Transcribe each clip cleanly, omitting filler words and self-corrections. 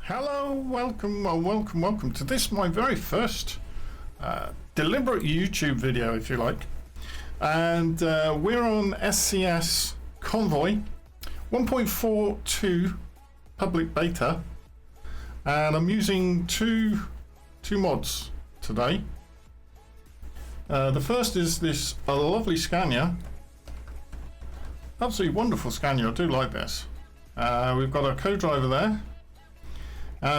Hello, welcome to this, my very first deliberate YouTube video, if you like. And we're on SCS Convoy 1.42 public beta, and I'm using two mods today. The first is this lovely Scania, absolutely wonderful Scania. I do like this. We've got our co-driver there.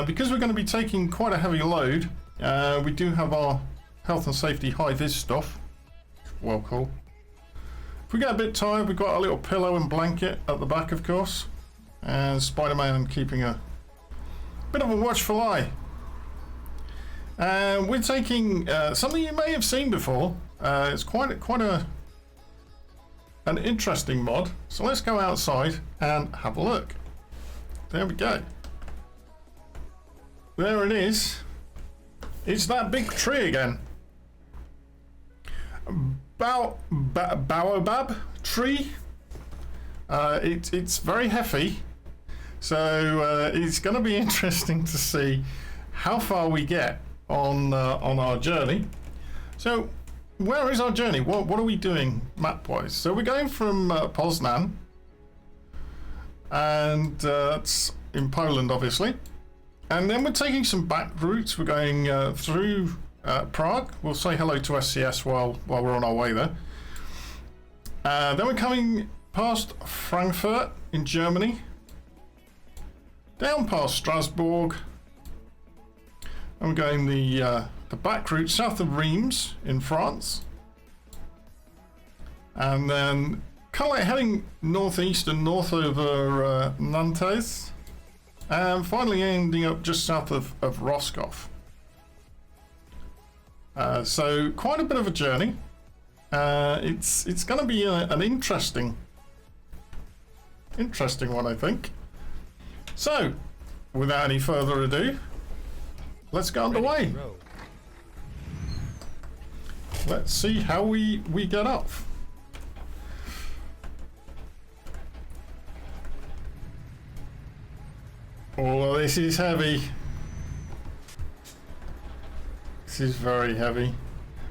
Because we're going to be taking quite a heavy load, we do have our health and safety high-vis stuff. Well, cool. If we get a bit tired, we've got a little pillow and blanket at the back, of course, and Spider-Man keeping a bit of a watchful eye. We're taking something you may have seen before. It's quite an interesting mod. So let's go outside and have a look. There we go. There it is. It's that big tree again. Boabab tree. It's very hefty, so it's going to be interesting to see how far we get on our journey. So, where is our journey? What are we doing map-wise? So we're going from Poznan, and that's in Poland, obviously. And then we're taking some back routes. We're going through Prague. We'll say hello to SCS while we're on our way there. Then we're coming past Frankfurt in Germany, down past Strasbourg, and we're going the back route south of Reims in France, and then kind of like heading northeast and north over Nantes. And finally ending up just south of Roscoff. So quite a bit of a journey. It's going to be an interesting one, I think. So, without any further ado, let's go underway. Let's see how we get off. Oh, this is heavy. This is very heavy.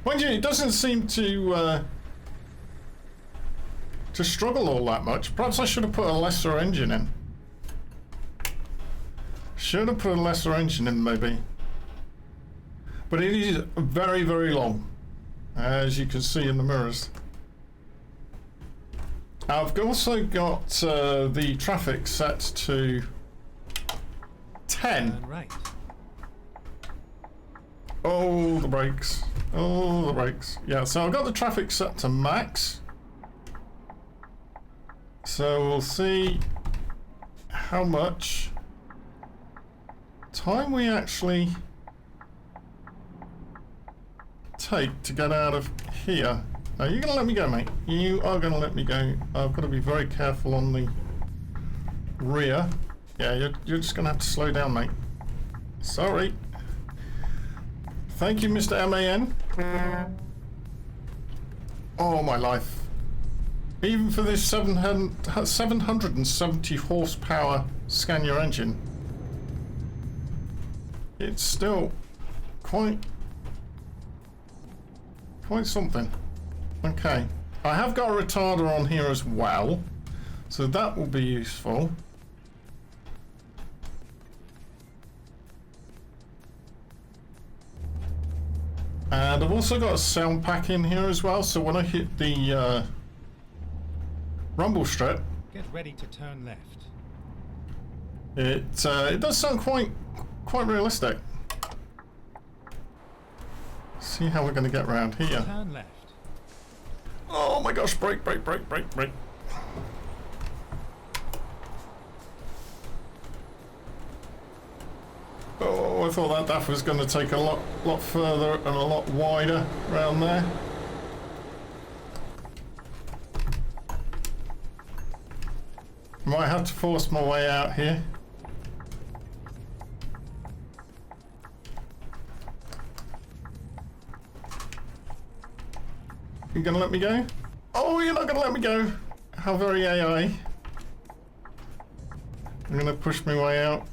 Mind you, it doesn't seem to struggle all that much. Perhaps I should have put a lesser engine in. Should have put a lesser engine in, maybe. But it is very, very long, as you can see in the mirrors. I've also got the traffic set to 10. Right. Oh, the brakes. Oh, the brakes. Yeah, so I've got the traffic set to max. So we'll see how much time we actually take to get out of here. Now, you're going to let me go, mate. You are going to let me go. I've got to be very careful on the rear. Yeah, you're just going to have to slow down, mate. Sorry. Thank you, Mr. MAN. Oh, my life. Even for this 770 horsepower Scania engine, it's still quite something. Okay. I have got a retarder on here as well, so that will be useful. And I've also got a sound pack in here as well, so when I hit the rumble strip, get ready to turn left. It does sound quite realistic. See how we're going to get around here. Turn left. Oh my gosh! Brake! Oh, I thought that DAF was going to take a lot further and a lot wider around there. Might have to force my way out here. You gonna let me go? Oh, you're not gonna let me go. How very AI. I'm gonna push my way out.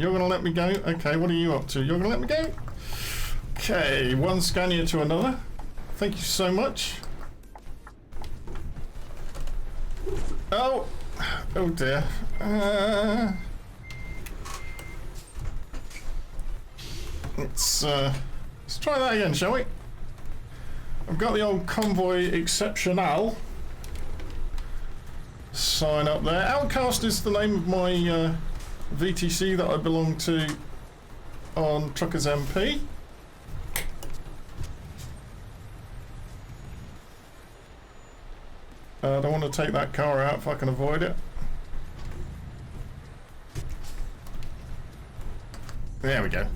You're going to let me go? Okay, what are you up to? You're going to let me go? Okay, one Scania to another. Thank you so much. Oh! Oh dear. Let's try that again, shall we? I've got the old Convoy Exceptional sign up there. Outcast is the name of my VTC that I belong to on Truckers MP. I don't want to take that car out if I can avoid it. There we go.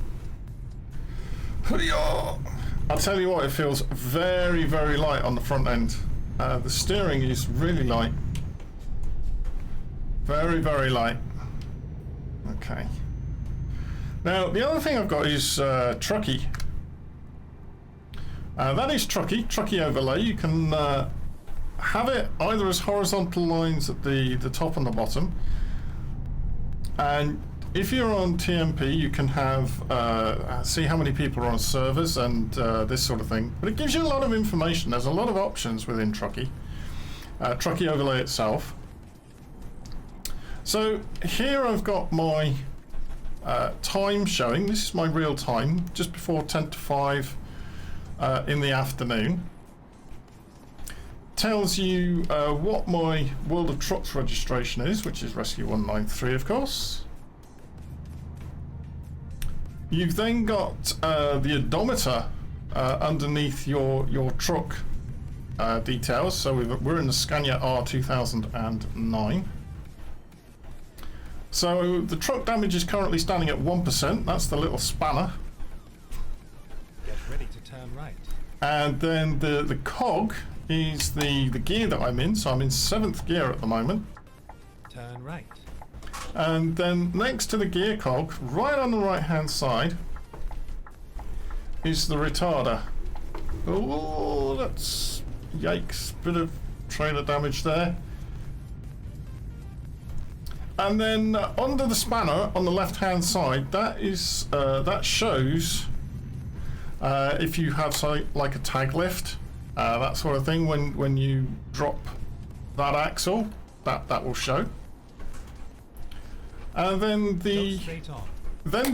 I'll tell you what, it feels very, very light on the front end. The steering is really light. Very, very light. Okay. Now, the other thing I've got is Truckee. That is Truckee overlay. You can have it either as horizontal lines at the top and the bottom. And if you're on TMP, you can have see how many people are on servers and this sort of thing. But it gives you a lot of information. There's a lot of options within Truckee. Truckee overlay itself. So here I've got my time showing. This is my real time, just before 10 to 5 in the afternoon. Tells you what my World of Trucks registration is, which is Rescue 193, of course. You've then got the odometer underneath your truck details. So we're in the Scania R2009. So the truck damage is currently standing at 1%. That's the little spanner. Get ready to turn right. And then the cog is the gear that I'm in. So I'm in 7th gear at the moment. Turn right. And then next to the gear cog, right on the right hand side, is the retarder. Oh, that's yikes, bit of trailer damage there. And then under the spanner on the left hand side, that is that shows if you have like a tag lift, that sort of thing. When you drop that axle, that will show. And then the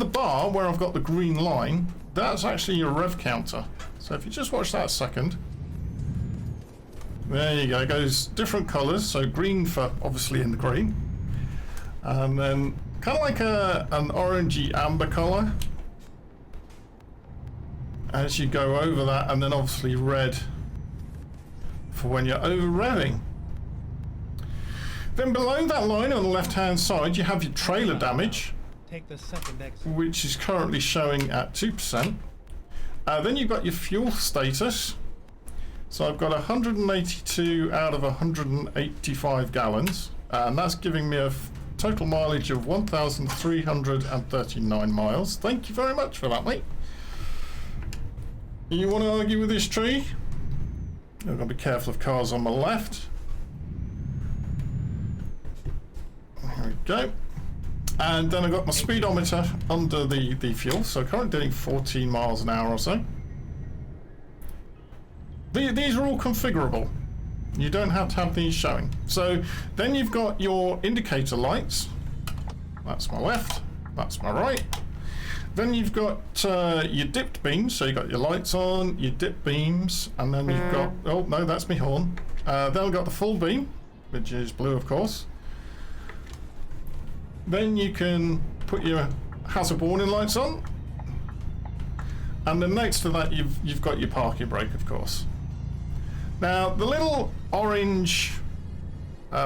bar where I've got the green line, that's actually your rev counter. So if you just watch that a second, there you go. It goes different colours. So green for obviously in the green, and then kind of like an orangey amber colour as you go over that, and then obviously red for when you're over revving. Then below that line on the left hand side you have your trailer damage, Take the second exit. which is currently showing at 2%. Then you've got your fuel status. So I've got 182 out of 185 gallons, and that's giving me a total mileage of 1,339 miles. Thank you very much for that, mate. You want to argue with this tree? I've got to be careful of cars on my left. There we go. And then I've got my speedometer under the fuel, so currently doing 14 miles an hour or so. These are all configurable. You don't have to have these showing. So then you've got your indicator lights. That's my left, that's my right. Then you've got your dipped beams, so you've got your lights on, your dip beams, and then you've got, oh no, that's my horn. Then I've got the full beam, which is blue of course. Then you can put your hazard warning lights on, and then next to that you've got your parking brake, of course. Now the little orange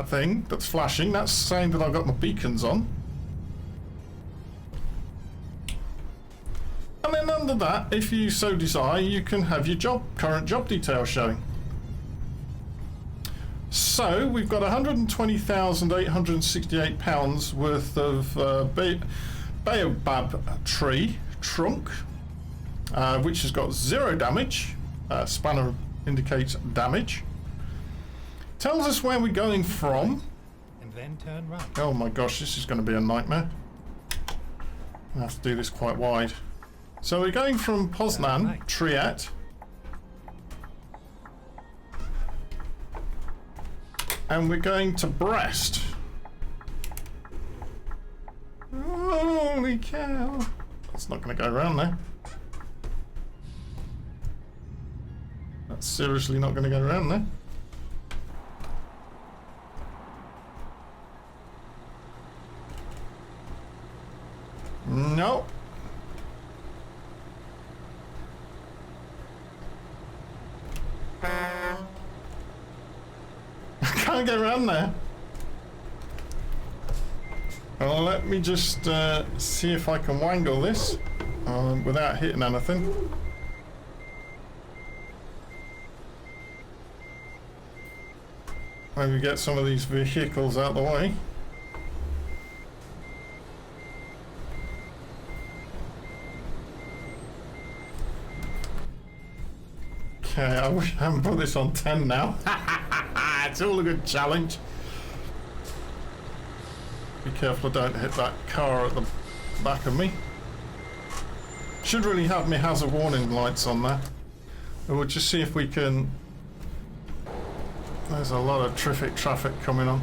thing that's flashing, that's saying that I've got my beacons on. And then under that, if you so desire, you can have your current job detail showing. So we've got 120,868 pounds worth of Boabab tree trunk, which has got 0 damage. Spanner indicates damage. Tells us where we're going from. And then turn right. Oh my gosh, this is going to be a nightmare. I have to do this quite wide. So we're going from Poznan, Right. Triet, and we're going to Brest. Holy cow! That's not going to go around there. That's seriously not going to go around there. No. I can't get around there. Well, let me just see if I can wangle this without hitting anything. Maybe get some of these vehicles out the way. Okay, I wish I hadn't put this on 10 now. It's all a good challenge. Be careful I don't hit that car at the back of me. Should really have my hazard warning lights on there. And we'll just see if we can... There's a lot of terrific traffic coming on.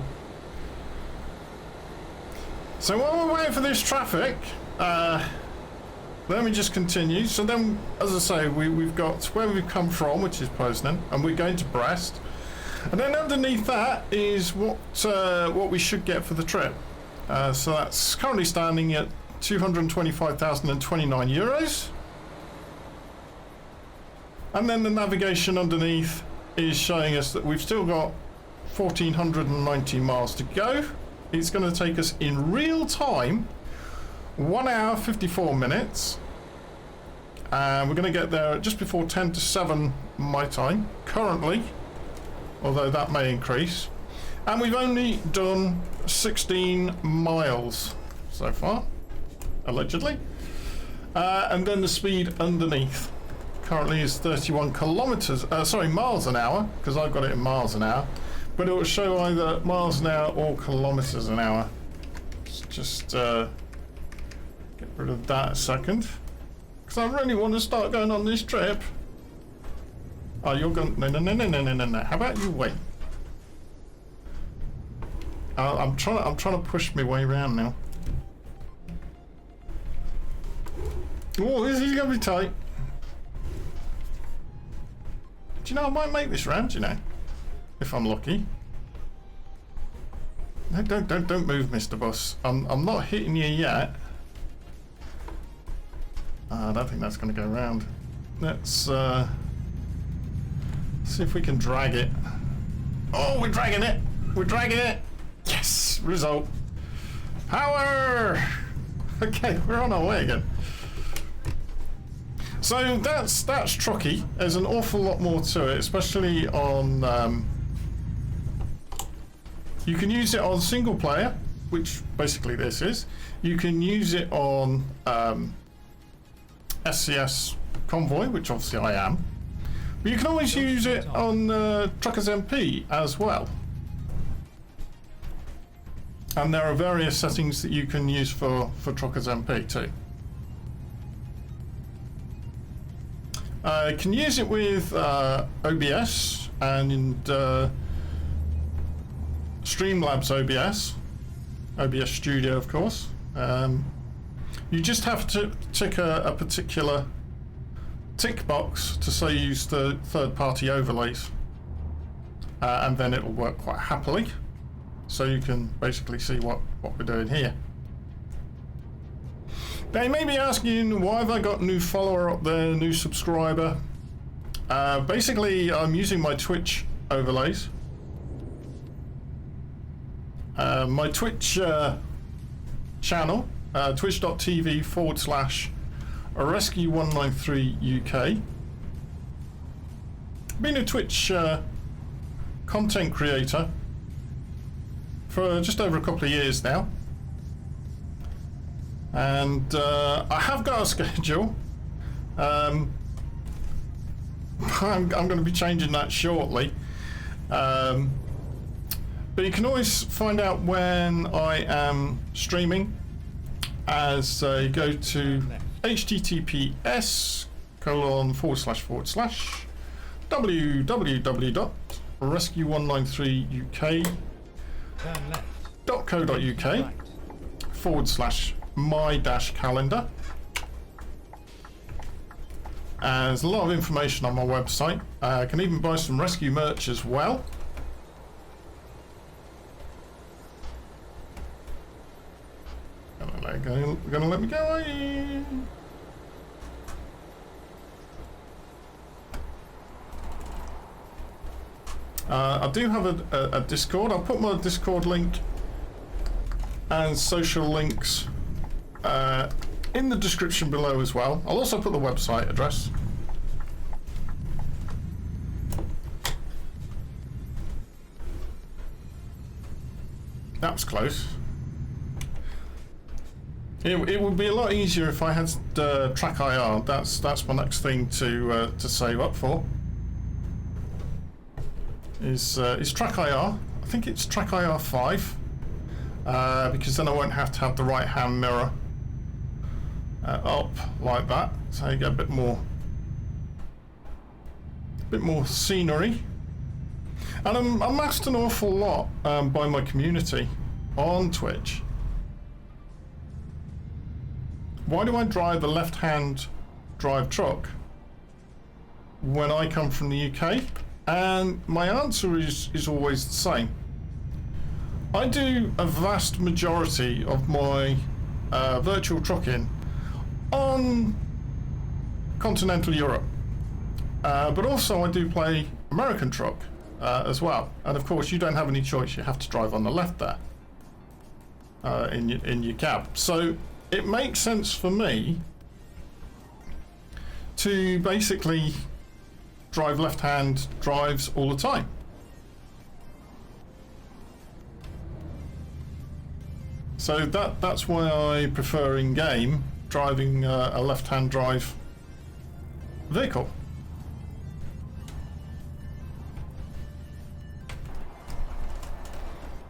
So while we're waiting for this traffic, let me just continue. So then, as I say, we've got where we've come from, which is Poznan, and we're going to Brest. And then underneath that is what we should get for the trip. So that's currently standing at 225,029 euros. And then the navigation underneath is showing us that we've still got 1,490 miles to go. It's going to take us in real time 1 hour 54 minutes. And we're going to get there just before 10 to 7 my time currently, although that may increase. And we've only done 16 miles so far, allegedly. And then the speed underneath currently is 31 miles an hour, because I've got it in miles an hour, but it will show either miles an hour or kilometers an hour. Let's just get rid of that a second, because I really want to start going on this trip. Oh, you're going... No. How about you wait? I'm trying to push my way around now. Oh, this is going to be tight. Do you know, I might make this round, you know, if I'm lucky. No, don't move, Mr. Bus. I'm not hitting you yet. I don't think that's going to go round. Let's see if we can drag it. Oh, we're dragging it. We're dragging it. Yes, result. Power. Okay, we're on our way again. So that's trucky. There's an awful lot more to it, especially on... you can use it on single player, which basically this is. You can use it on SCS Convoy, which obviously I am. But you can always use it on Truckers MP as well. And there are various settings that you can use for Truckers MP too. You can use it with OBS and Streamlabs OBS Studio, of course. You just have to tick a particular tick box to say use the third-party overlays, and then it'll work quite happily. So you can basically see what we're doing here. Now you may be asking, why have I got new follower up there, new subscriber? Basically, I'm using my Twitch overlays. My Twitch channel, twitch.tv/Rescue193UK. Been a Twitch content creator for just over a couple of years now. And I have got a schedule. I'm going to be changing that shortly. But you can always find out when I am streaming as you go to Turn left. https://www.rescue193uk.co.uk Turn left. Right. /my-calendar. There's a lot of information on my website. I can even buy some rescue merch as well. Gonna let me go. I do have a Discord. I'll put my Discord link and social links in the description below as well. I'll also put the website address. That was close. It would be a lot easier if I had track IR. That's my next thing to save up for. Is track IR. I think it's track IR 5, because then I won't have to have the right hand mirror up like that, so you get a bit more scenery. And I'm asked an awful lot by my community on Twitch. Why do I drive a left-hand drive truck when I come from the UK? And my answer is always the same. I do a vast majority of my virtual trucking on continental Europe, but also I do play American truck as well. And of course, you don't have any choice; you have to drive on the left there in your cab. So it makes sense for me to basically drive left-hand drives all the time. So that's why I prefer in-game driving a left-hand drive vehicle.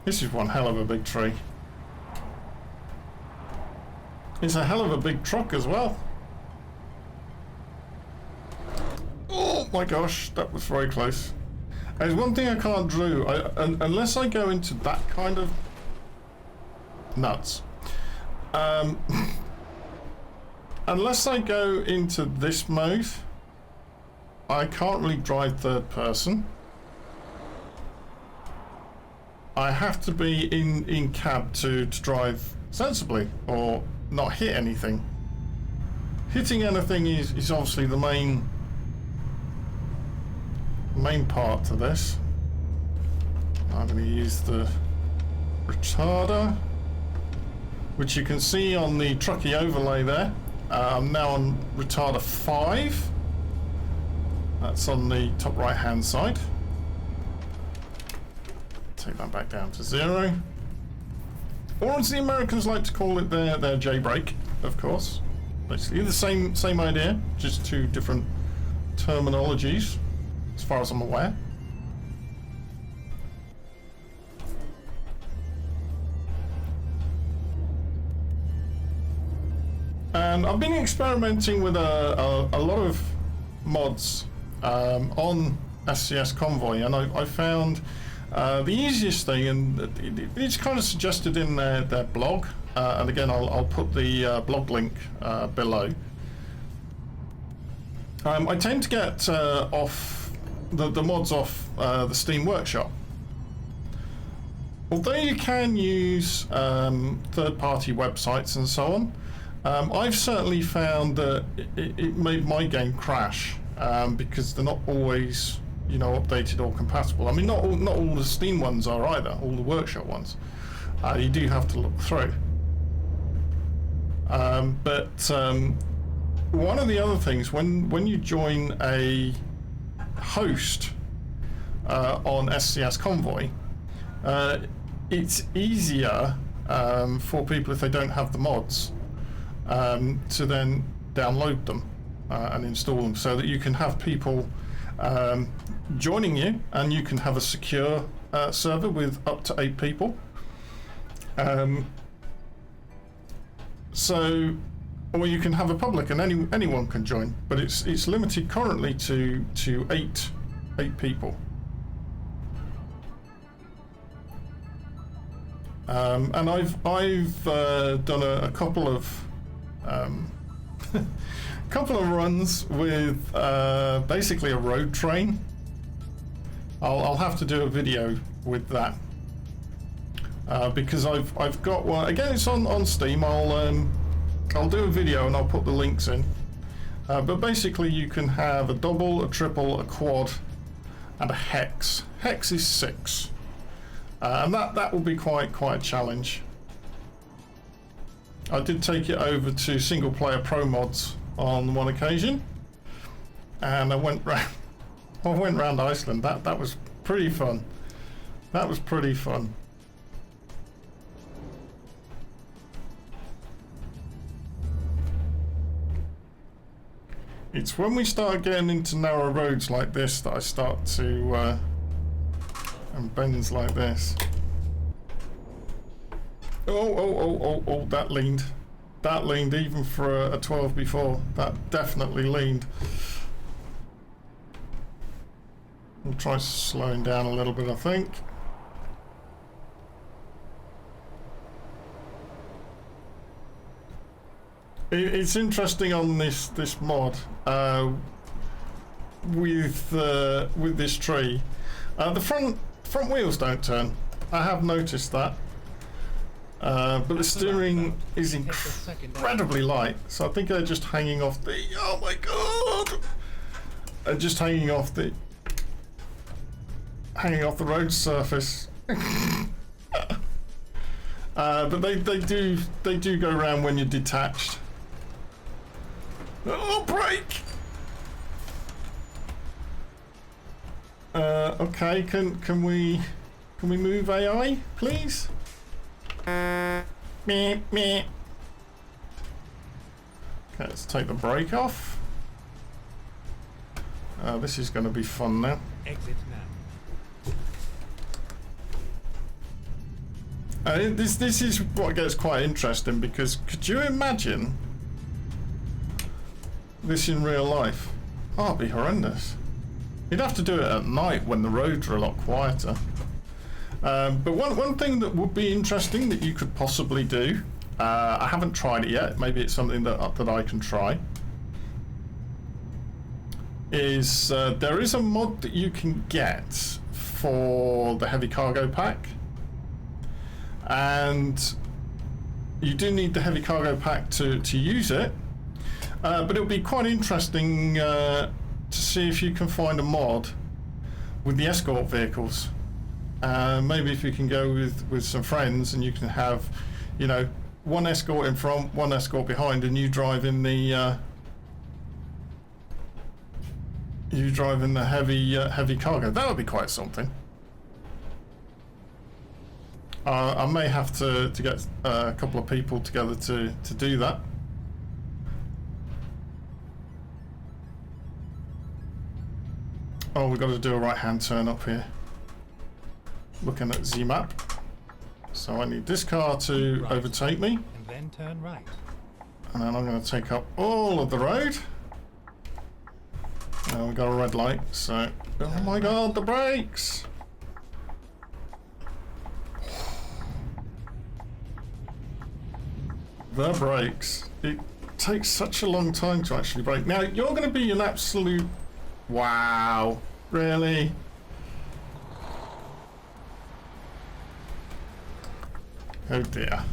This is one hell of a big tree. It's a hell of a big truck as well. Oh my gosh, that was very close. There's one thing I can't do, unless I go into that kind of nuts. Unless I go into this mode, I can't really drive third person. I have to be in cab to drive sensibly or not hit anything. Hitting anything is obviously the main part to this. I'm going to use the retarder, which you can see on the trucky overlay there. I'm now on retarder 5. That's on the top right hand side. Take that back down to 0. Or as the Americans like to call it, their J-brake, of course. Basically the same idea, just two different terminologies, as far as I'm aware. And I've been experimenting with a lot of mods on SCS Convoy, and I found the easiest thing, and it's kind of suggested in their blog, and again I'll put the blog link below. I tend to get off the mods off the Steam Workshop. Although you can use third-party websites and so on, I've certainly found that it made my game crash because they're not always, you know, updated or compatible. I mean, not all the Steam ones are either. All the Workshop ones, you do have to look through. But one of the other things, when you join a host on SCS Convoy, it's easier for people, if they don't have the mods, to then download them and install them, so that you can have people joining you, and you can have a secure server with up to 8 people. So, or you can have a public and anyone can join, but it's limited currently to eight people. And I've done a couple of runs with basically a road train. I'll have to do a video with that because I've got one. Again, it's on Steam. I'll do a video and I'll put the links in. But basically, you can have a double, a triple, a quad, and a hex. Hex is 6. And that will be quite a challenge. I did take it over to single player pro mods on one occasion, and I went round Iceland. That was pretty fun. That was pretty fun. It's when we start getting into narrow roads like this that I start to and bends like this. Oh, that leaned. That leaned even for a 12 before. That definitely leaned. We'll try slowing down a little bit, I think. It's interesting on this mod with this tree. The front wheels don't turn. I have noticed that. But the steering is incredibly light, so I think they're just hanging off the. Oh my god! Just hanging off the road surface. But they do go around when you're detached. Oh, brake! Okay, can we move AI, please? Meh. Okay, let's take the brake off. This is going to be fun now. Exit now. This is what gets quite interesting, because could you imagine this in real life? Oh, it'd be horrendous. You'd have to do it at night when the roads are a lot quieter. But one thing that would be interesting that you could possibly do, I haven't tried it yet, maybe it's something that I can try, is there is a mod that you can get for the heavy cargo pack, and you do need the heavy cargo pack to use it, but it'll be quite interesting to see if you can find a mod with the escort vehicles. Maybe if you can go with some friends and you can have, you know, one escort in front, one escort behind, and you drive in the heavy cargo. That would be quite something. I may have to get a couple of people together to do that. Oh, we've got to do a right-hand turn up here. Looking at Z map. So I need this car to overtake me. And then turn right. And then I'm going to take up all of the road. Now we've got a red light, so... Oh my god, the brakes! The brakes. It takes such a long time to actually brake. Now, you're going to be an absolute... Wow. Really? Oh dear.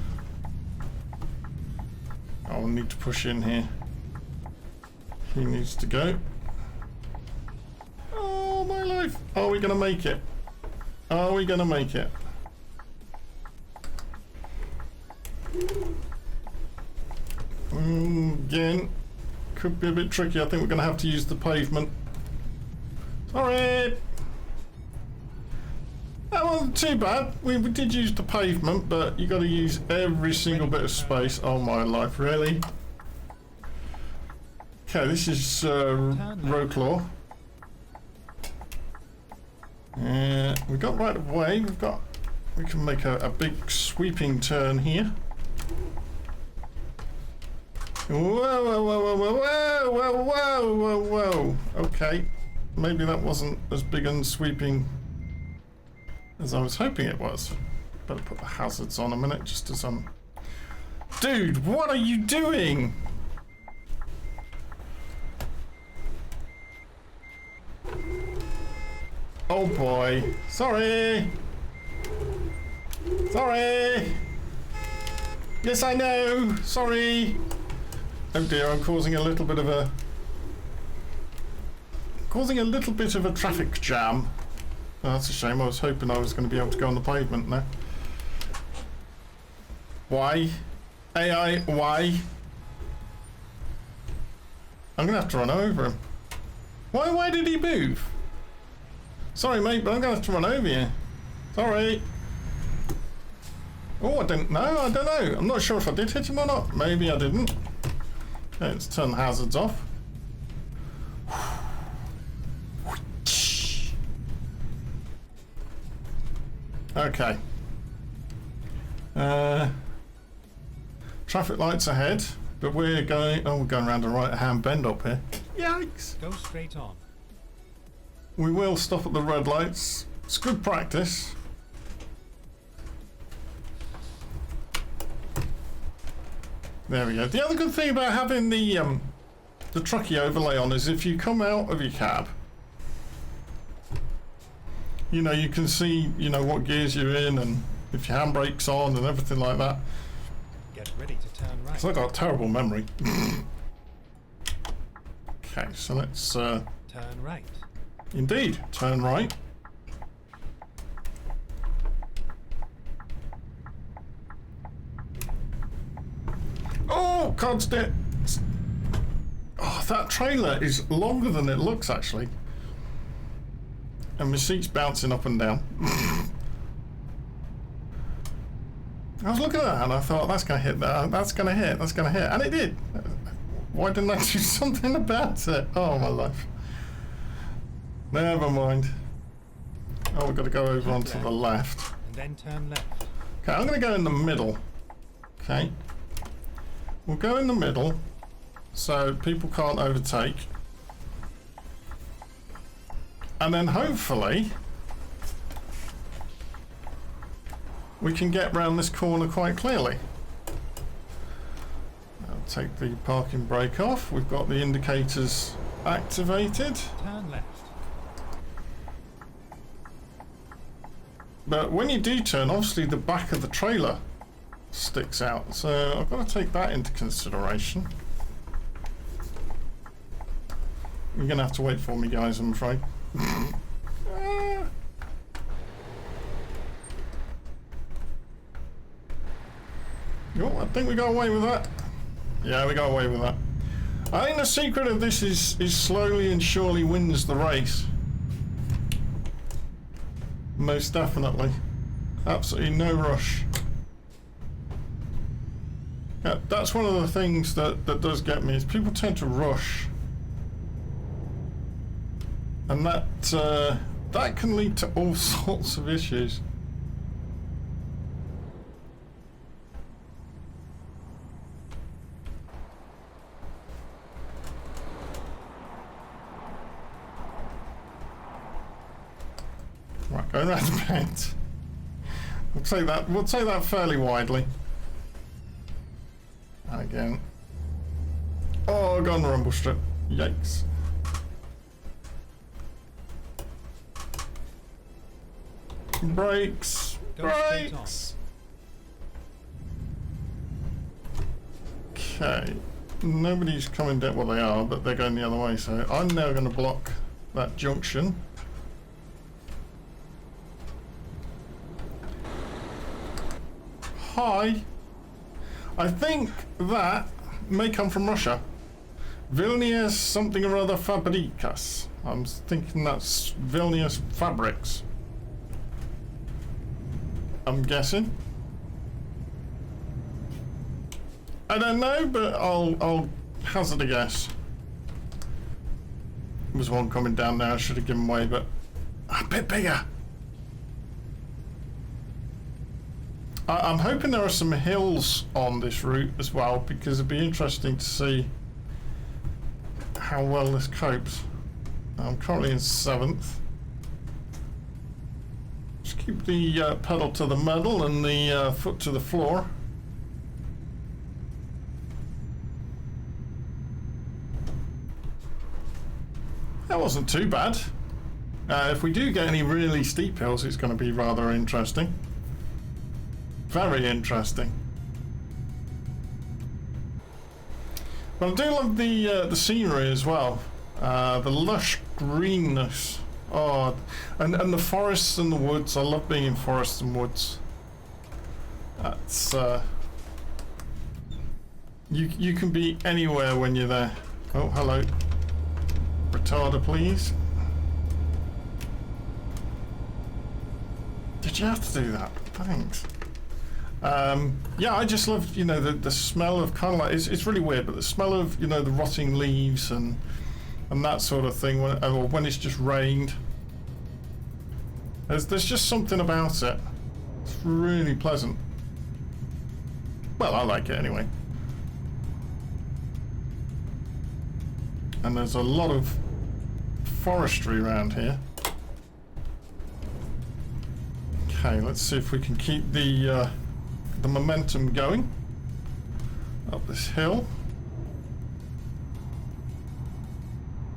I'll need to push in here. He needs to go. Oh my life. Are we going to make it? Are we going to make it? Again, could be a bit tricky. I think we're going to have to use the pavement. Sorry. That wasn't too bad. We did use the pavement, but you got to use every single bit of space. Oh my life, really? Okay, this is Roclaw. We've got right of way. We can make a big sweeping turn here. Whoa, whoa, whoa, whoa, whoa, whoa, whoa, whoa, whoa. Okay. Maybe that wasn't as big and sweeping as I was hoping it was. Better put the hazards on a minute just as I'm... Dude, what are you doing? Oh boy. Sorry. Sorry. Yes, I know. Sorry. Oh dear, I'm causing a little bit of a... traffic jam. Oh, that's a shame. I was hoping I was going to be able to go on the pavement now. Why? AI, why? I'm going to have to run over him. Why did he move? Sorry, mate, but I'm going to have to run over you. Sorry. Oh, I don't know. I'm not sure if I did hit him or not. Maybe I didn't. Okay, let's turn the hazards off. Okay. Traffic lights ahead, but we're going around a right-hand bend up here. Yikes! Go straight on. We will stop at the red lights. It's good practice. There we go. The other good thing about having the truckie overlay on is if you come out of your cab, you know, you can see, you know, what gears you're in and if your handbrake's on and everything like that. Get ready to turn right. So I've got a terrible memory. Okay, so let's... turn right. Indeed, turn right. Oh, codsed it! Oh, that trailer is longer than it looks, actually. And my seat's bouncing up and down. I was looking at that and I thought, that's going to hit that, that's going to hit, that's going to hit. And it did. Why didn't I do something about it? Oh, my life. Never mind. Oh, we've got to go over onto the left. And then turn left. Okay, I'm going to go in the middle. Okay. We'll go in the middle so people can't overtake. And then hopefully we can get round this corner quite clearly. I'll take the parking brake off. We've got the indicators activated. Turn left. But when you do turn, obviously the back of the trailer sticks out. So I've got to take that into consideration. You're going to have to wait for me, guys, I'm afraid. Oh, I think we got away with that. Yeah, we got away with that. I think the secret of this is slowly and surely wins the race. Most definitely. Absolutely no rush. Yeah, that's one of the things that does get me, is people tend to rush. And that can lead to all sorts of issues. Right, going around the bend. We'll say that fairly widely. And again. Oh, go on the rumble strip. Yikes. Brakes. Brakes. Okay. Nobody's coming down. Well, they are, but they're going the other way. So I'm now going to block that junction. Hi. I think that may come from Russia. Vilnius something or other Fabrikas. I'm thinking that's Vilnius Fabrics. I'm guessing. I don't know, but I'll hazard a guess. There was one coming down there. I should have given way, but a bit bigger. I'm hoping there are some hills on this route as well, because it'd be interesting to see how well this copes. I'm currently in 7th. Just keep the pedal to the metal and the foot to the floor. That wasn't too bad. If we do get any really steep hills, it's going to be rather interesting. Very interesting. But I do love the scenery as well. The lush greenness. Oh, and the forests and the woods. I love being in forests and woods. That's you can be anywhere when you're there. Oh, hello. Retarder, please. Did you have to do that? Thanks. Yeah, I just love, you know, the smell of kind of like, it's really weird, but the smell of, you know, the rotting leaves and that sort of thing, or when it's just rained. There's just something about it. It's really pleasant. Well, I like it anyway. And there's a lot of forestry around here. Okay, let's see if we can keep the momentum going up this hill.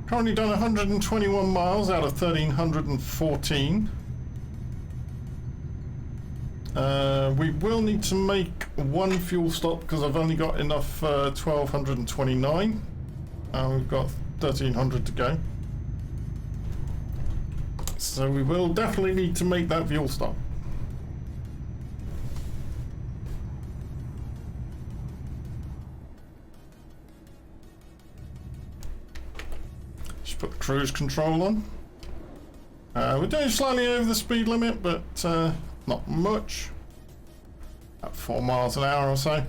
Currently done 121 miles out of 1,314. We will need to make one fuel stop because I've only got enough 1,229. We've got 1,300 to go. So we will definitely need to make that fuel stop. Just put the cruise control on. We're doing slightly over the speed limit, but not much. At 4 miles an hour or so.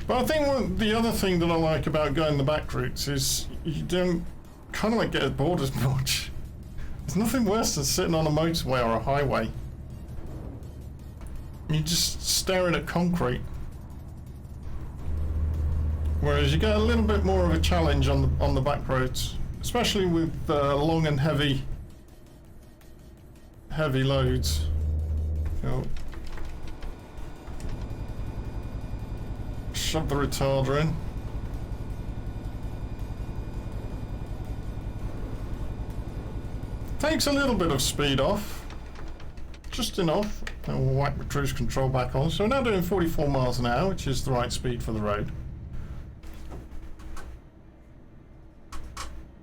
But I think the other thing that I like about going the back routes is you don't kind of like get bored as much. There's nothing worse than sitting on a motorway or a highway. You're just staring at concrete. Whereas you get a little bit more of a challenge on the back roads, especially with long and heavy loads. Oh. Shove the retarder in. Takes a little bit of speed off, just enough. And we'll whack the cruise control back on. So we're now doing 44 miles an hour, which is the right speed for the road.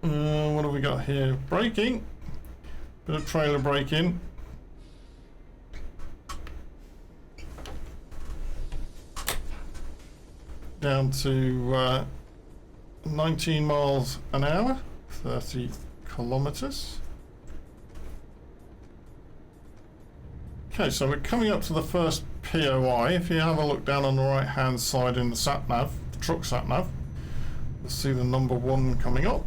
What have we got here? Braking. Bit of trailer braking. Down to 19 miles an hour, 30 kilometers. Okay, so we're coming up to the first POI. If you have a look down on the right hand side in the sat nav, the truck sat nav, you'll see the number 1 coming up.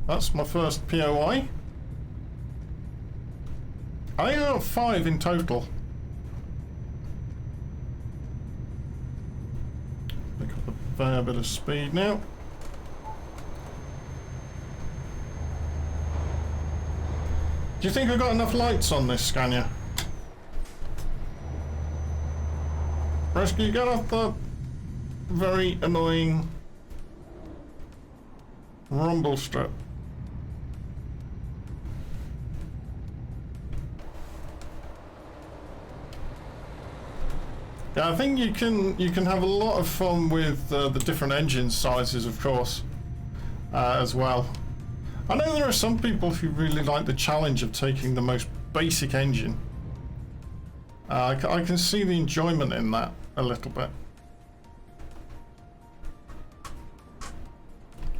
That's my first POI. I think I got 5 in total. Pick up a fair bit of speed now. Do you think I've got enough lights on this Scania? Rescue, get off the very annoying rumble strip. Yeah, I think you can have a lot of fun with the different engine sizes, of course, as well. I know there are some people who really like the challenge of taking the most basic engine. I can see the enjoyment in that a little bit.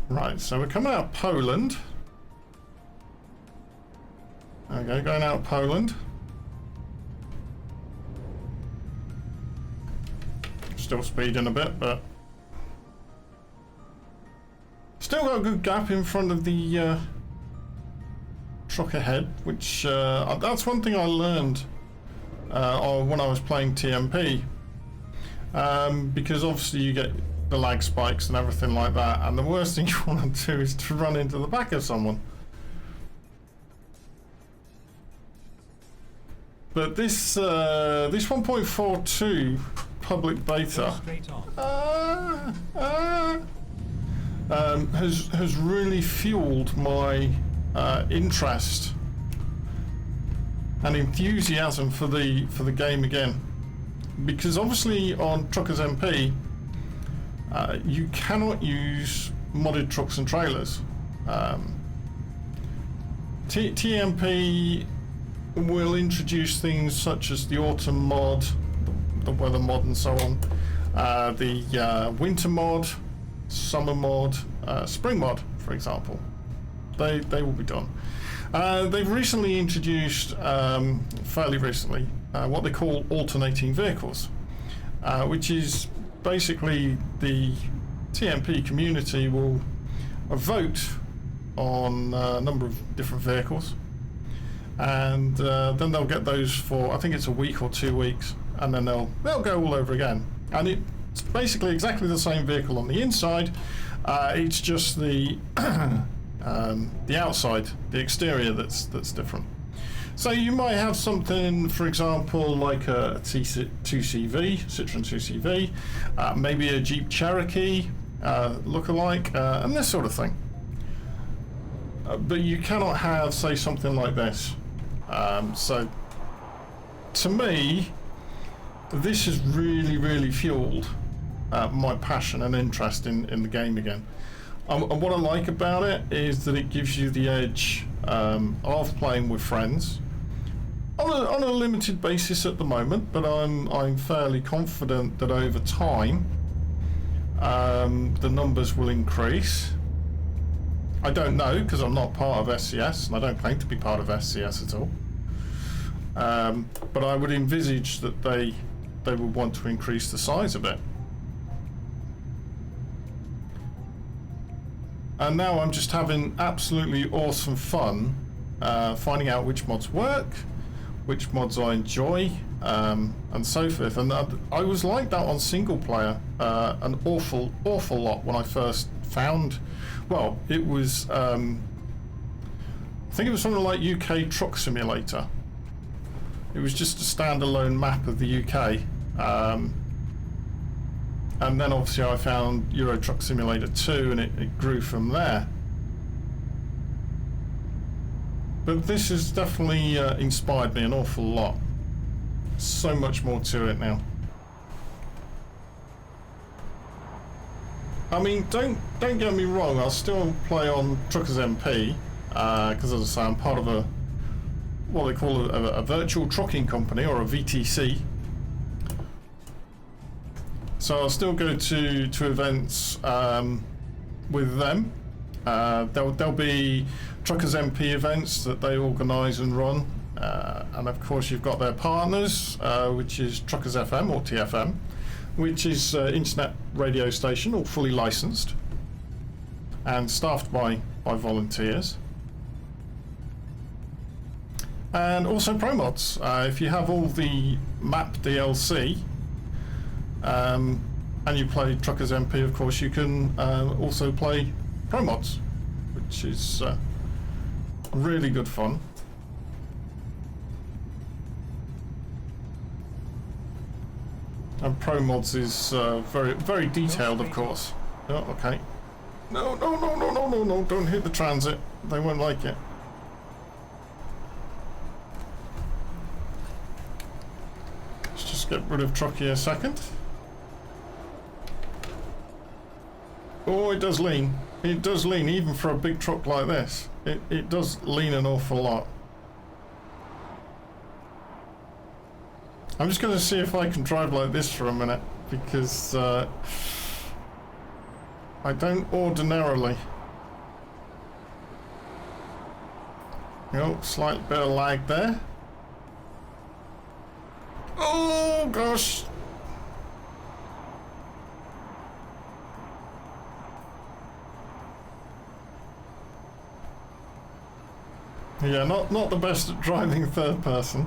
Right, so we're coming out of Poland. Okay, going out of Poland. Still speeding a bit, but still got a good gap in front of the truck ahead, which that's one thing I learned when I was playing TMP, because obviously you get the lag spikes and everything like that, and the worst thing you want to do is to run into the back of someone. But this 1.42 public beta Straight on. has really fueled my interest and enthusiasm for the game again, because obviously on Truckers MP you cannot use modded trucks and trailers. TMP will introduce things such as the autumn mod, the weather mod, and so on, the winter mod, summer mod, spring mod, for example. They will be done. They've recently introduced, fairly recently, what they call alternating vehicles, which is basically the TMP community will vote on a number of different vehicles, and then they'll get those for, I think it's a week or 2 weeks, and then they'll go all over again. And it's basically exactly the same vehicle on the inside. It's just the outside, the exterior that's different. So you might have something, for example, like a Citroen 2CV, maybe a Jeep Cherokee look-alike, and this sort of thing. But you cannot have, say, something like this. So, to me, this has really fueled my passion and interest in the game again. And what I like about it is that it gives you the edge of playing with friends on a limited basis at the moment, but I'm fairly confident that over time the numbers will increase. I don't know, because I'm not part of SCS, and I don't claim to be part of SCS at all. But I would envisage that they would want to increase the size of it. And now I'm just having absolutely awesome fun finding out which mods work, which mods I enjoy, and so forth. And I was like that on single player an awful lot when I first found. Well, it was I think it was something like UK Truck Simulator. It was just a standalone map of the UK, and then obviously I found Euro Truck Simulator 2, and it grew from there. But this has definitely inspired me an awful lot. So much more to it now. I mean, don't get me wrong, I'll still play on Truckers MP, because as I say, I'm part of what they call a virtual trucking company, or a VTC. So I'll still go to events with them. There'll be Truckers MP events that they organise and run, and of course you've got their partners, which is Truckers FM, or TFM, which is internet radio station, all fully licensed and staffed by volunteers. And also ProMods. If you have all the map DLC and you play Truckers MP, of course you can also play ProMods, which is really good fun. And ProMods is very detailed, of course. Oh, okay. No, don't hit the transit. They won't like it. Let's just get rid of Trucky a second. Oh, it does lean. It does lean, even for a big truck like this. It does lean an awful lot. I'm just going to see if I can drive like this for a minute, because I don't ordinarily. Oh, slight bit of lag there. Oh gosh! Yeah, not the best at driving third person.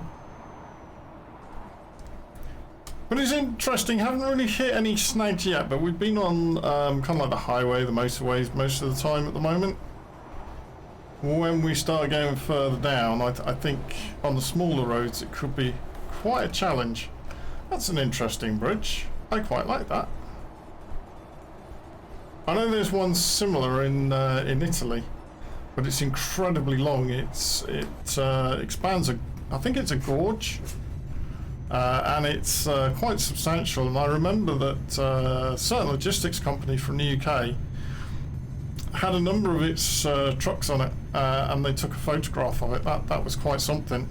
But it's interesting, haven't really hit any snags yet, but we've been on kind of like the highway, the motorways most of the time at the moment. When we start going further down, I think on the smaller roads it could be quite a challenge. That's an interesting bridge. I quite like that. I know there's one similar in Italy, but it's incredibly long. It expands I think it's a gorge. And it's quite substantial, and I remember that a certain logistics company from the UK had a number of its trucks on it, and they took a photograph of it. That was quite something.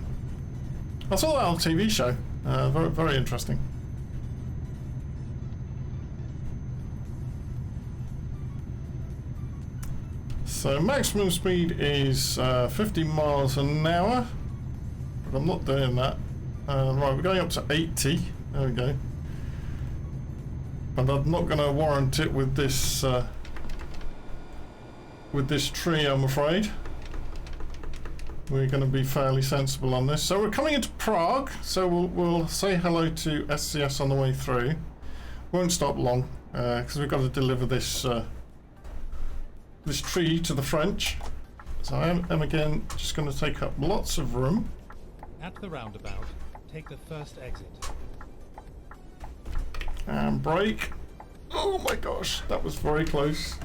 I saw that on a TV show. Very, very interesting. So maximum speed is 50 miles an hour, but I'm not doing that. Right, we're going up to 80. There we go. But I'm not going to warrant it with this tree, I'm afraid. We're going to be fairly sensible on this. So we're coming into Prague. So we'll say hello to SCS on the way through. Won't stop long because we've got to deliver this this tree to the French. So I am again just going to take up lots of room. At the roundabout, take the first exit. And brake. Oh my gosh, that was very close.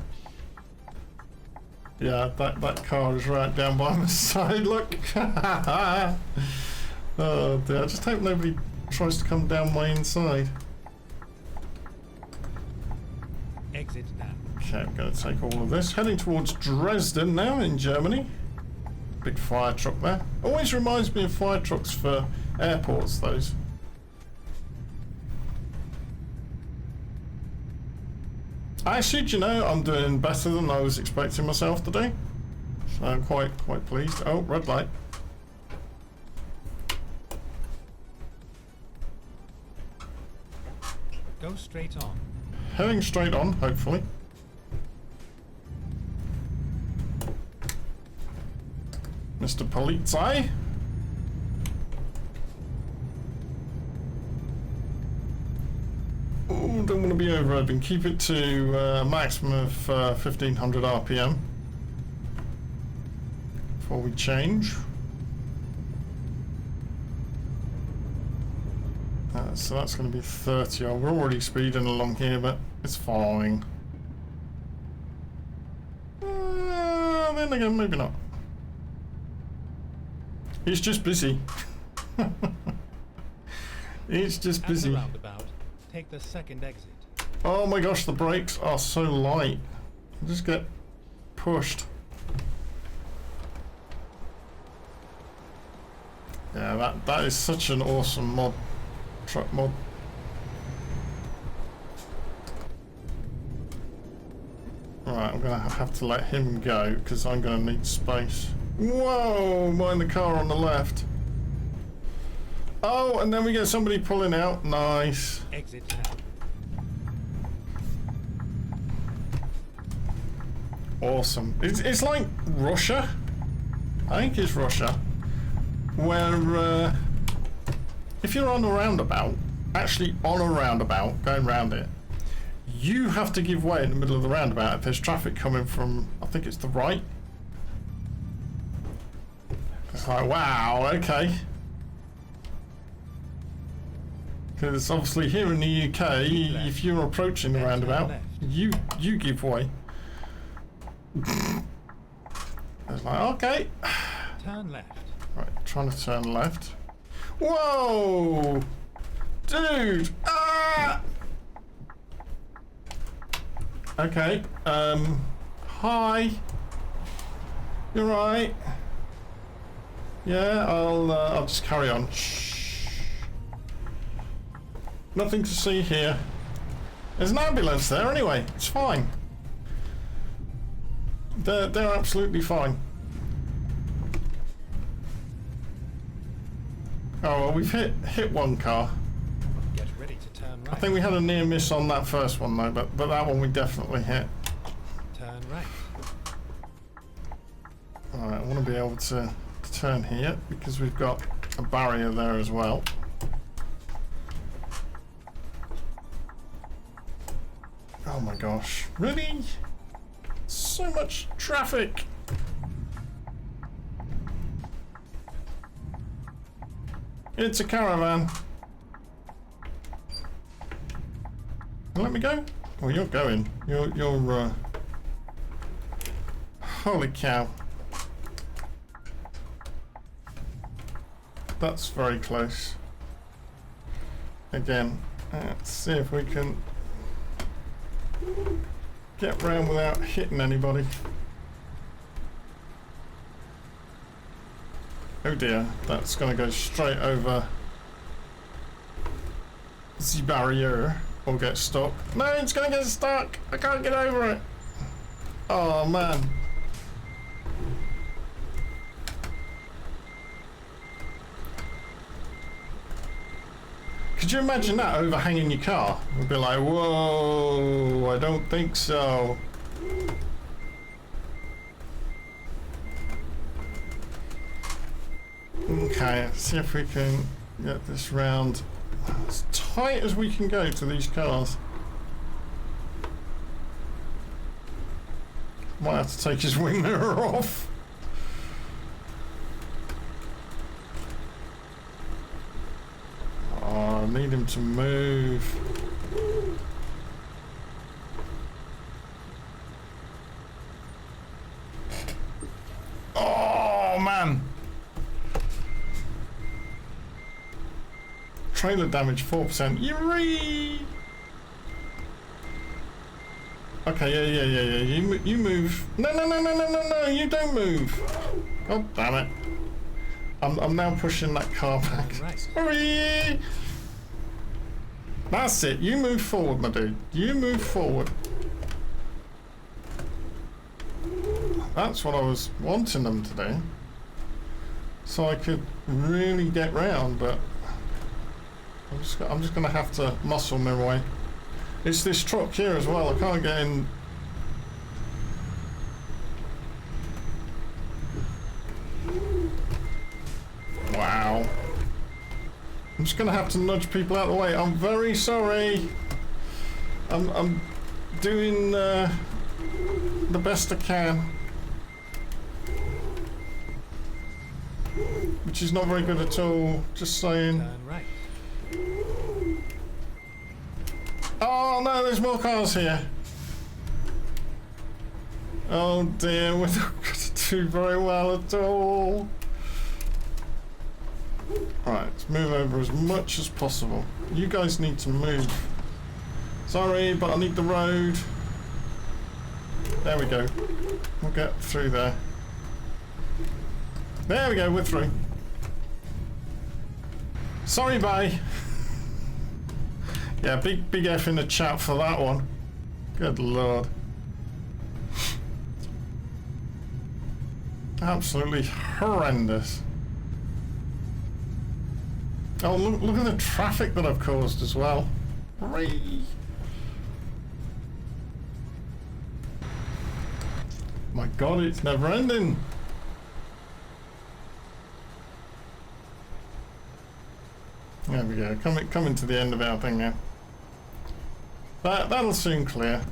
Yeah, that car is right down by my side, look. Oh dear, I just hope nobody tries to come down my inside. Exit now. Okay, I'm going to take all of this. Heading towards Dresden now in Germany. Big fire truck there. Always reminds me of fire trucks for airports, those. Actually, do you know, I'm doing better than I was expecting myself to do. So I'm quite pleased. Oh, red light. Go straight on. Heading straight on, hopefully. Mr. Polizei. Oh, don't want to be over open. Keep it to a maximum of 1500 RPM before we change. So that's going to be 30. We're already speeding along here, but it's fine. Then again, maybe not. It's just busy. It's just busy. At the roundabout, take the second exit. Oh my gosh, the brakes are so light. I just get pushed. Yeah, that is such an awesome mod. Truck mod. Right, I'm gonna have to let him go because I'm gonna need space. Whoa, mind the car on the left. Oh, and then we get somebody pulling out. Nice. Exit now. Awesome. It's like Russia. I think it's Russia. Where if you're on a roundabout, actually on a roundabout, going round it, you have to give way in the middle of the roundabout if there's traffic coming from, I think it's the right. It's like, wow, okay. Because obviously here in the UK, if you're approaching the roundabout, you give way. It's like, okay. Turn left. Right, trying to turn left. Whoa! Dude! Ah! Okay, hi. You're right. Yeah, I'll just carry on. Shh. Nothing to see here. There's an ambulance there anyway. It's fine. They're absolutely fine. Oh well, we've hit one car. Get ready to turn right. I think we had a near miss on that first one though, but that one we definitely hit. Turn right. Alright, I want to be able to turn here because we've got a barrier there as well. Oh my gosh, really? So much traffic. It's a caravan. Let me go. Oh, you're going. You're holy cow. That's very close. Again, let's see if we can get round without hitting anybody. Oh dear, that's going to go straight over the barrier or get stuck. No, it's going to get stuck. I can't get over it. Oh man. Could you imagine that overhanging your car? We'd be like, whoa, I don't think so. Okay, let's see if we can get this round as tight as we can go to these cars. Might have to take his wing mirror off. Oh, I need him to move. Oh man. Trailer damage 4%. Yuri! Okay, yeah. You move. No, you don't move. God damn it. I'm now pushing that car back. Right. Sorry! That's it. You move forward, my dude. You move forward. That's what I was wanting them to do. So I could really get round, but I'm just going to have to muscle my way. It's this truck here as well. I can't get in. Wow. I'm just going to have to nudge people out of the way. I'm very sorry. I'm doing the best I can. Which is not very good at all. Just saying. Turn right. Oh no, there's more cars here. Oh dear, we're not going to do very well at all. Right, let's move over as much as possible. You guys need to move. Sorry, but I need the road. There we go. We'll get through there. There we go, we're through. Sorry, bye. Yeah, big F in the chat for that one. Good lord. Absolutely horrendous. Oh, look at the traffic that I've caused as well. Hooray. My god, it's never ending. There we go, coming to the end of our thing now. That'll soon clear.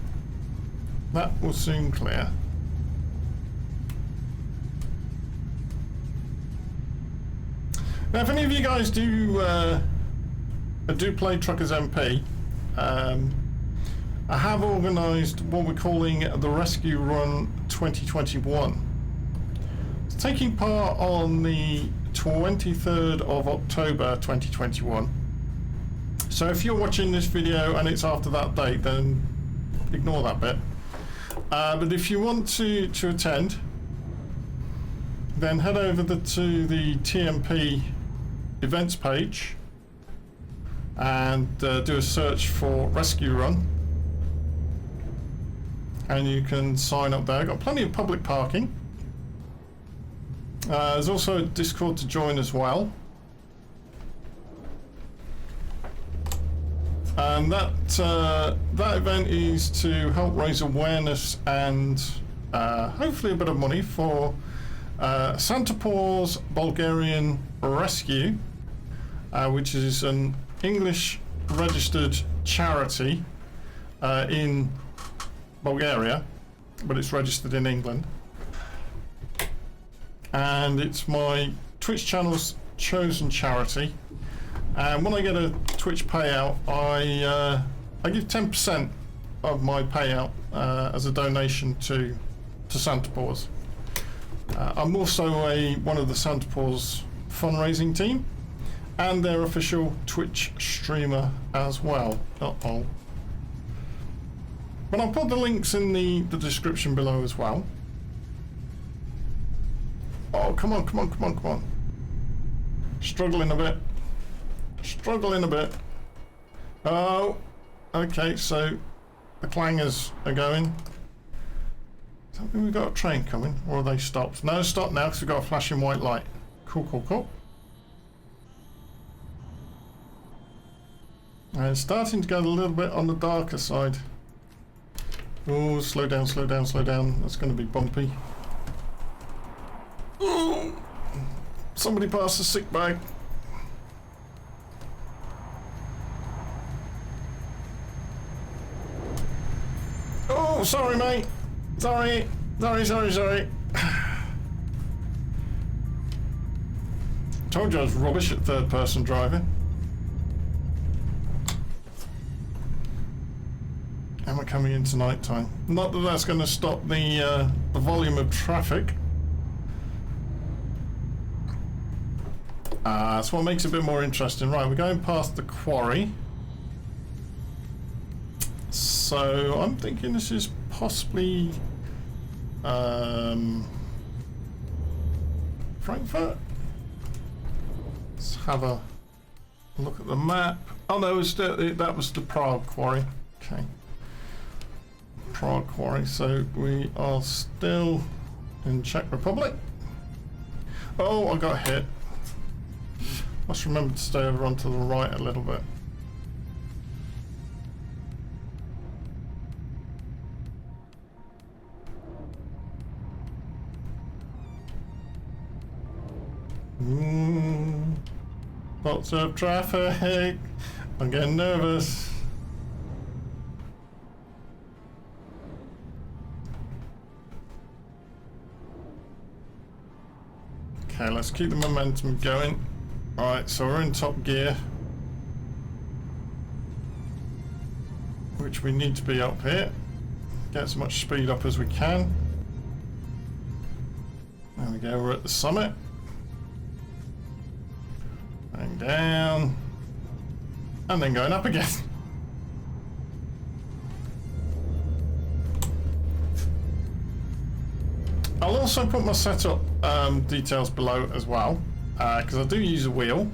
That will soon clear. Now, if any of you guys do play Truckers MP, I have organised what we're calling the Rescue Run 2021. It's taking part on the 23rd of October 2021. So if you're watching this video and it's after that date, then ignore that bit. But if you want to attend, then head over to the TMP events page and do a search for Rescue Run, and you can sign up there. Got plenty of public parking. There's also a Discord to join as well. And that event is to help raise awareness and hopefully a bit of money for Santapor's Bulgarian Rescue, which is an English registered charity in Bulgaria, but it's registered in England. And it's my Twitch channel's chosen charity. And when I get a Twitch payout, I give 10% of my payout as a donation to Santapor's. I'm also one of the Santapor's fundraising team and their official Twitch streamer as well. Uh-oh. But I'll put the links in the description below as well. Oh, come on, come on, come on, come on. Struggling a bit. Struggling a bit. Oh, okay, so the clangers are going. Does that mean we've got a train coming, or are they stopped? No, stop now because we've got a flashing white light. Cool, cool, cool. And it's starting to go a little bit on the darker side. Oh, slow down, slow down, slow down. That's going to be bumpy. Oh, somebody pass the sick bag. Oh, sorry, mate. Sorry. Sorry. Told you I was rubbish at third-person driving. And we're coming into night time. Not that that's going to stop the volume of traffic. That's what makes it a bit more interesting. Right, we're going past the quarry. So I'm thinking this is possibly Frankfurt. Let's have a look at the map. Oh no, that was the Prague quarry. Okay. Prague quarry. So we are still in Czech Republic. Oh, I got hit. Must remember to stay over onto the right a little bit. Lots of traffic. I'm getting nervous. Okay, let's keep the momentum going. Alright, so we're in top gear, which we need to be up here. Get as much speed up as we can. There we go, we're at the summit. Going down, and then going up again. I'll also put my setup details below as well, because I do use a wheel.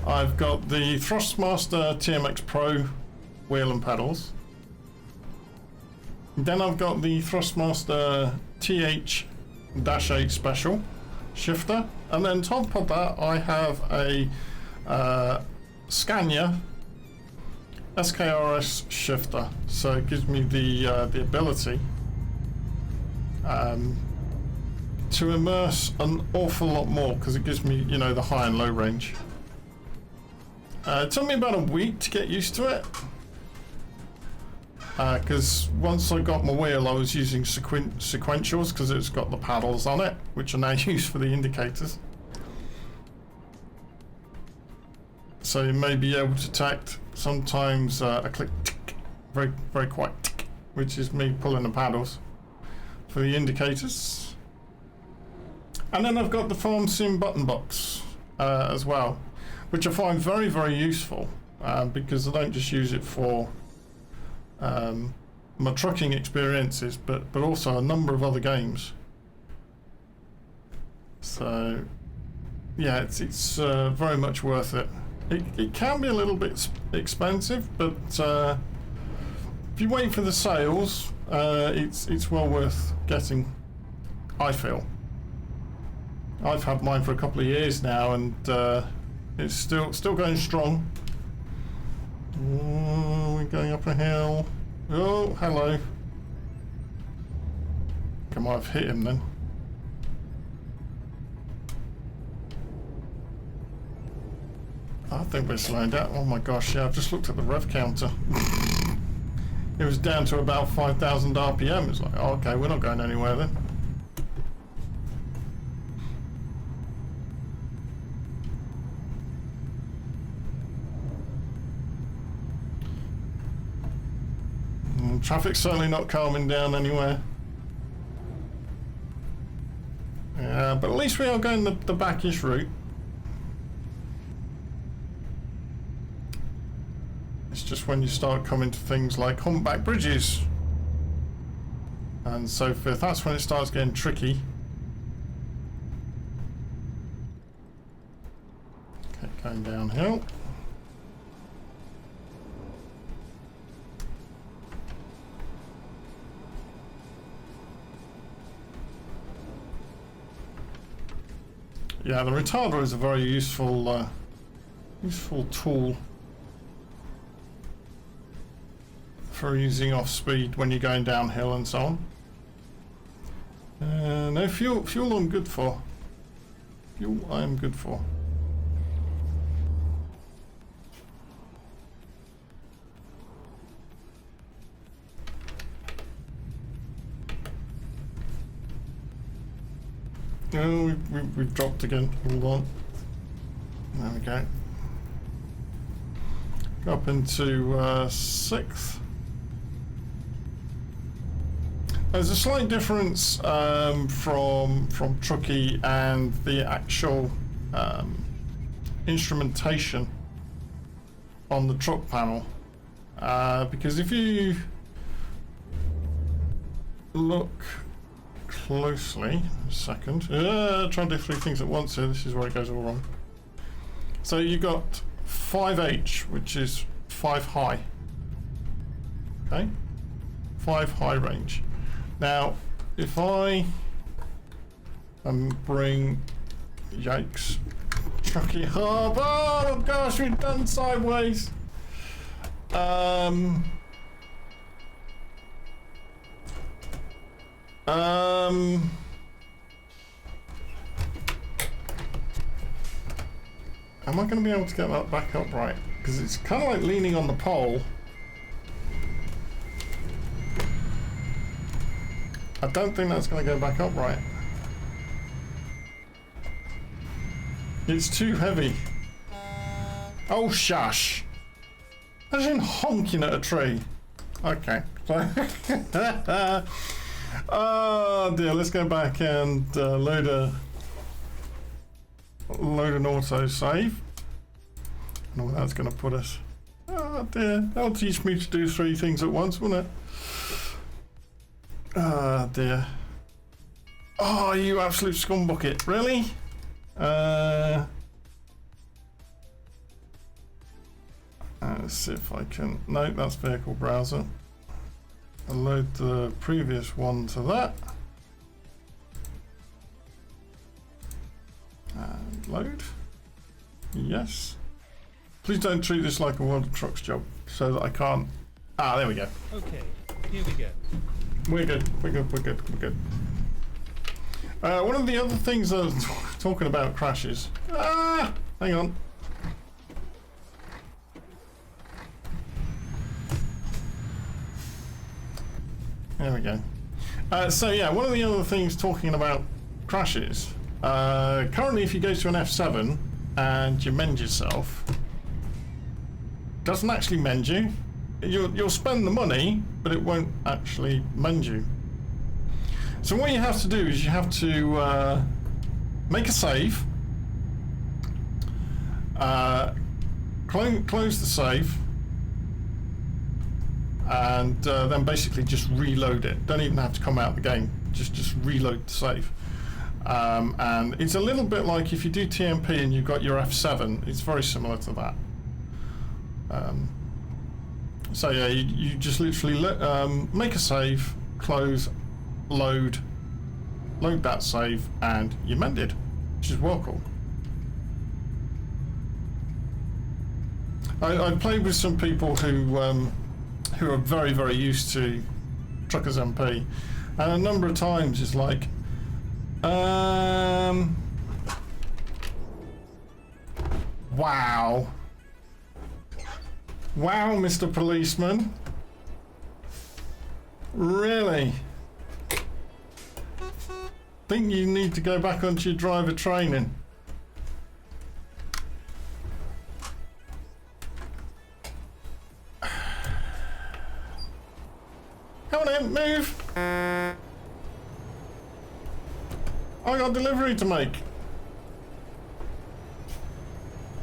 I've got the Thrustmaster TMX Pro wheel and pedals. Then I've got the Thrustmaster TH-8 Special shifter, and then top of that I have a Scania SKRS shifter, so it gives me the ability to immerse an awful lot more, because it gives me, you know, the high and low range. It took me about a week to get used to it, because once I got my wheel I was using sequentials because it's got the paddles on it, which I now use for the indicators. So you may be able to detect sometimes a click tick, very, very quiet tick, which is me pulling the paddles for the indicators. And then I've got the Farm Sim button box as well, which I find very, very useful because I don't just use it for my trucking experiences, but also a number of other games. So yeah, it's very much worth it. It can be a little bit expensive, but if you wait for the sales, it's well worth getting, I feel. I've had mine for a couple of years now, and it's still going strong. Oh, we're going up a hill. Oh, hello. I might have hit him then. I think we're slowing down. Oh my gosh, yeah, I've just looked at the rev counter. It was down to about 5,000 RPM. It's like, oh, okay, we're not going anywhere then. Traffic's certainly not calming down anywhere. Yeah, but at least we are going the backish route. It's just when you start coming to things like humpback bridges and so forth, that's when it starts getting tricky. Okay, going downhill. Yeah, the retarder is a very useful tool for using off speed when you're going downhill and so on. No fuel I'm good for. Fuel I'm good for. Oh, we've dropped again. Hold on. There we go. Go up into sixth. There's a slight difference from Truckee and the actual instrumentation on the truck panel, because if you look closely, a second, trying to do 3 things at once here, this is where it goes all wrong. So you got 5H, which is 5 high, okay, 5 high range. Now if I bring, yikes, Truckee Hub, oh gosh, we've done sideways. Am I going to be able to get that back up right? Because it's kind of like leaning on the pole. I don't think that's going to go back up right. It's too heavy. Oh, shush. Imagine honking at a tree. Okay. Oh dear, let's go back and load an auto save. I don't know where that's going to put us. Oh dear, that'll teach me to do 3 things at once, won't it? Ah dear. Oh, you absolute scumbucket, really? Let's see if I can. No, that's vehicle browser. I'll load the previous one to that. And load. Yes. Please don't treat this like a World of Trucks job so that I can't. Ah, there we go. Okay, here we go. We're good. We're good. We're good. We're good. One of the other things I was talking about crashes. Ah, hang on. There we go. So yeah, one of the other things talking about crashes. Currently, if you go to an F7 and you mend yourself, it doesn't actually mend you. You'll spend the money, but it won't actually mend you. So what you have to do is you have to make a save, close the save, and then basically just reload it. Don't even have to come out of the game. Just reload the save. And it's a little bit like if you do TMP and you've got your F7. It's very similar to that. So yeah, you just literally make a save, close, load that save, and you're mended, which is well cool. I played with some people who are very, very used to Truckers MP, and a number of times it's like, Wow. Wow, Mr. Policeman. Really? Think you need to go back onto your driver training. Come on in, move. I got delivery to make.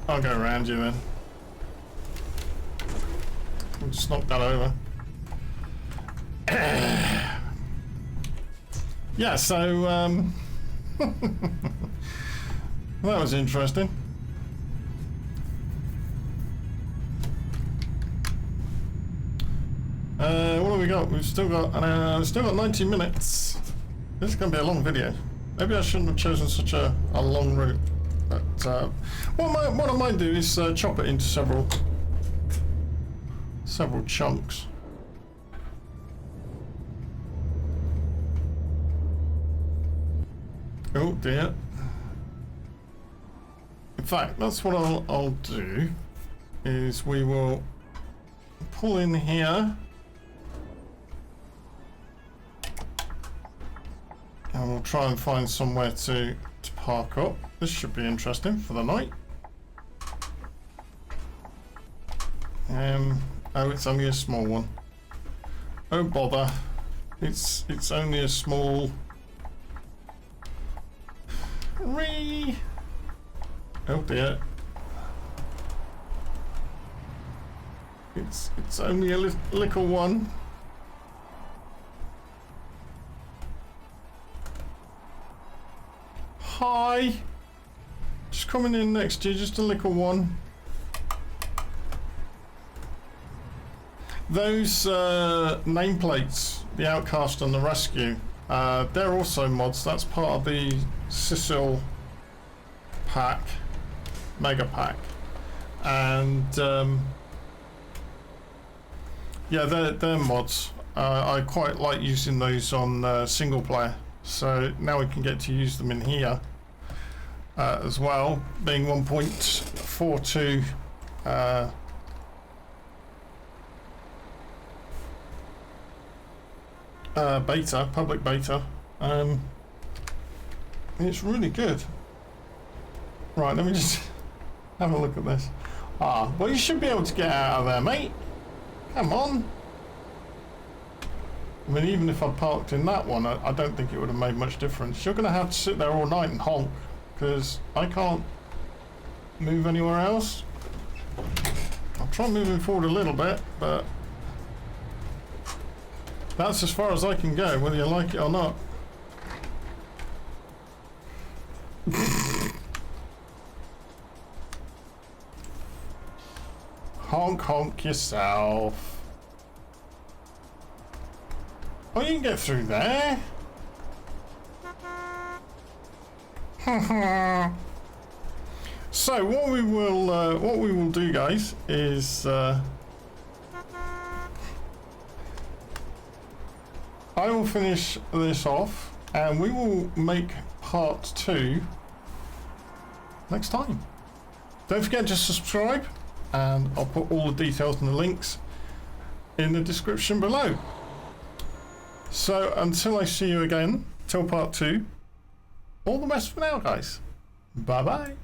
I'll go around you then. We'll just knock that over. Yeah, so that was interesting. What have we got? We've still got 90 minutes. This is going to be a long video. Maybe I shouldn't have chosen such a long route. But what I might do is chop it into several chunks. Oh dear. In fact, that's what I'll do, is we will pull in here and we'll try and find somewhere to park up. This should be interesting for the night. Oh, it's only a small one. Oh bother. It's only a small. Oh dear. It's only a little one. Hi. Just coming in next to you, just a little one. Those nameplates, the Outcast and the Rescue, they're also mods. That's part of the Sicil pack, mega pack, and yeah, they're mods. I quite like using those on single player, so now we can get to use them in here as well, being 1.42 beta, public beta. It's really good. Right, let me just have a look at this. Well, you should be able to get out of there, mate. Come on. I mean, even if I parked in that one, I don't think it would have made much difference. You're going to have to sit there all night and honk, because I can't move anywhere else. I'll try moving forward a little bit, but that's as far as I can go, whether you like it or not. Honk, honk yourself. Oh, you can get through there. So what we will do, guys, is I will finish this off, and we will make part 2 next time. Don't forget to subscribe, and I'll put all the details and the links in the description below. So until I see you again, till part 2, all the best for now, guys. Bye bye.